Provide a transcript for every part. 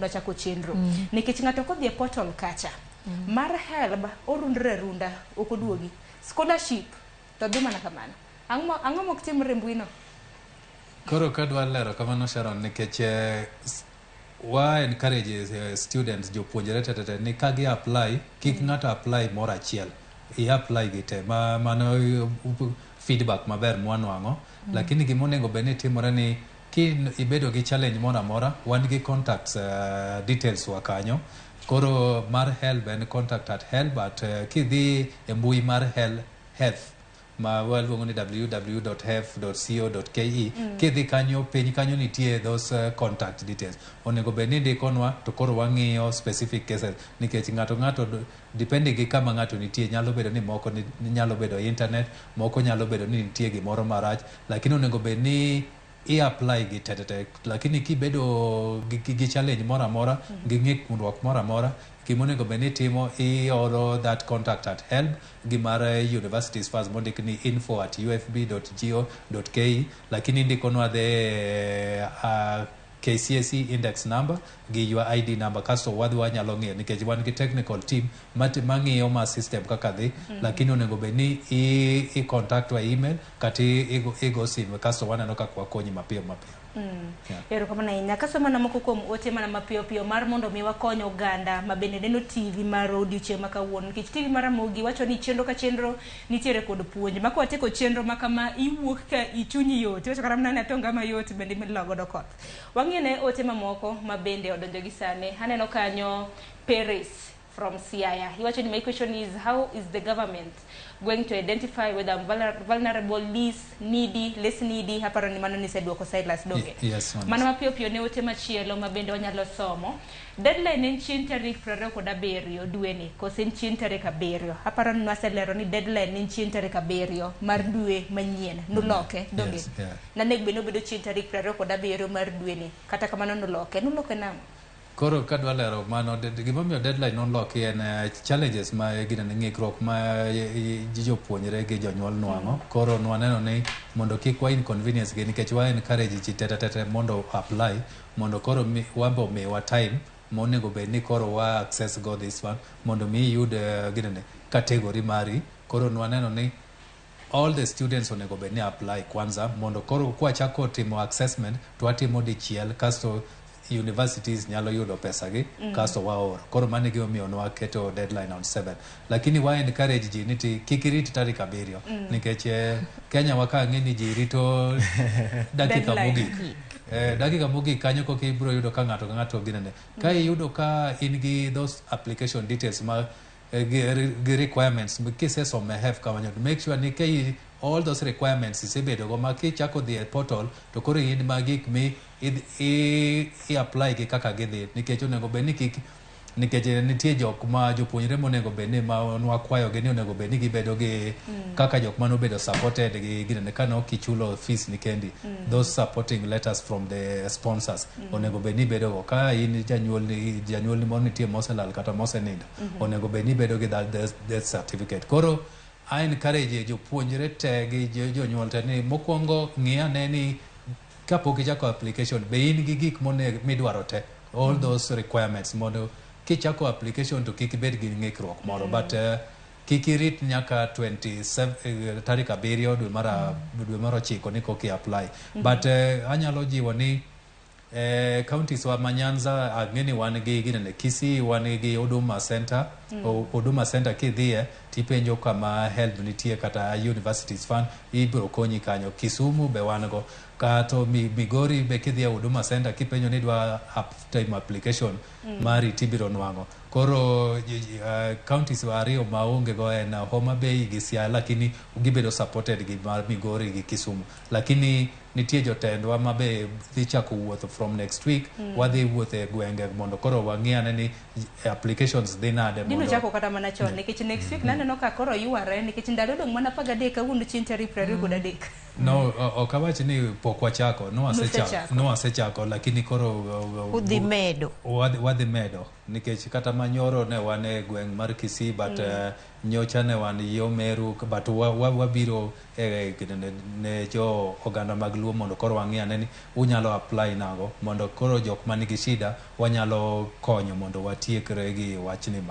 chako chenro nikech ng'ato kodhi e portal kacha mar help orundre runda okoduogi scholarship to dhi mana kamano ang'o mok timre mbuino koro kadwa lero kamano Sharon nikech wa encourage students jopuonjre tete ni kagi apply kik ng'ato apply moro achiel I apply gite mano feedback maber mwanwang'o lakini gimonego beni timore ni ki ibedo gi challenge moro amora wan gi contacts details wa kanyo koro mar help and contact at help at kidhi e mbui mar health ma waluongo ni www.health.co.ke kidhi kanyo piny kanyo nitie those contact details onego bed ni ndikonwa to koro wang'iyo specific cases nikech ng'ato depending gi kama ng'ato nitie nyalo bedo ni moko nyalo bedo internet moko nyalo bedo ni nitie gimoro marach lakini onego bed ni apply gi tete lakini kibedo gi challenge moro amora gi ng'ikruok moro amora gimonego bed ni timo ioro that contact at help gi mar universities first mondik ni info@ufb.go.ke lakini ndikonwa the KCSE index number gi your ID number kasto wadhi wanyalo ng'iyo nikech wan gi technical team mang'iyo ma system kaka dhi lakini onego bed ni i contact wa email kati igo sim kasto waneno kaka wakonyi mapiyo Ero kamana inya kaso mana moko kuom ote mana mapiyo mar mondo mi wakonyo oganda mabende neno TV mar odiochieng' makawuono nikech TV mar Ramogi wacho ni chenro ka chenro nitiere kod puonj maka wateko chenro makama iwuok ka ichunyi yot wacho kata mana atonga mayot bende milogodo koth wang'ene ote mamoko mabende odonjo gi sane aneno kanyo Paris from Siaya. He watching my question is how is the government going to identify whether vulnerable, less needy haparo ni mano ni seduoko Silas Doge. Yes, mano mapiyo ne ote machielo mabende wanyalo somo. Deadline en chien tarik 27 dwe ni kose en chien tarik 7. Haparo ni waselero ni deadline en chien tarik 7 mar dwe manyien noloke Doge. Yes, yeah. Na nek beno bedo chien tarik 27 mar dwe ni kata kamano noloke namo. Koro kadwa lero mano gimomiyo deadline noloki en challenges ma gina ng'ikruok ma jopuonjre gi jonyuol nwang'o koro nwaneno ni mondo kik wa inconvenience gi nikech wa encourage ji tete mondo apply mondo koro wambo miwa time monego bed ni koro wa access go this one mondo mi yud category mari koro nwaneno ni all the students onego bed ni apply kwanza mondo koro kwa chako timo assessment twatimo dichiel kasto universities nyalo yudo pesa gi kasto waoro koro mane gimomiyo nwaketo deadline on 7 lakini wa encourage ji niti kikirit tarik 7 nikech Kenya waka ng'eni ji rito dakika mogik dakika mogik kanyo koki ibro yudo ka ng'ato ginene ka yudo ka in gi those application details ma gi requirements kisesome have kawanyo make sure ni kai all those requirements isebedo go maki chako the portal to koro in magik mi I apply ki kaka gidhi nikech onego bed ni kik nikech nitie jok ma jopuonjre monego bed ni ma nwakwayo gi ni onego bed ni gibedo gi kaka jok mano bedo supported gi gine kano kichulo fees ni kendi those supporting letters from the sponsors onego bed ni bedo go ka in janyuol ni mon nitie moselal kata mosenindo onego bed ni bedo gi that certificate koro I encourage jopuonjre te gi jonyuol te ni mokwongo ng'iya ne ni kapok ichako application be in gi gik midwaro te all those requirements mondo kichako application to kik bed gi ng'ikruok moro but kik irit nyaka 27 tarik 7 dwe mar 9 ni koki apply but anyalo jiwo ni counties wa Manyanza ang'eni wan gi ginene Kisii wan gi Huduma Center Huduma Center kidhie tipenjo kama help nitie kata universities fund ibro konyi kanyo Kisumu be wan go kato Migori be kidhie Huduma Center kipenjo ni dwa time application mari tibiro nwang'o koro counties wa ariyo maonge go en Homa Bay gi Siaya lakini gibedo supported gi Migori gi Kisumu lakini nitie jotendwa mabe dhi chako wuotho from next week wadhi wuotho e gwenge mondo koro wang'iyane ni applications dhi nade mondo dino chako kata mana chon nikech next week naneno ka koro yuare nikech ndalo dong mana 13 kawuono chien tarik 23 No, okawach ni pok wachako, no asechako, lakini koro udhi medo. Wadhi medo, nikech kata manyoro ne wan e gweng' mar Kisii, but nyocha ne wan yo Meru, but wabiro ne jo oganda mag Luo mondo koro wang'iyane ni unyalo apply nago, mondo koro jok manigi shida wanyalo konyo mondo watiekre gi wachni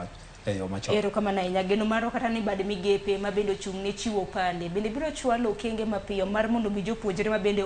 Ero kama na geno maro kata ni bad migepe mabende ochung' ne chiwo pande bende biro chwalo okenge mapiyo mar mondo mi jopuonjre mabende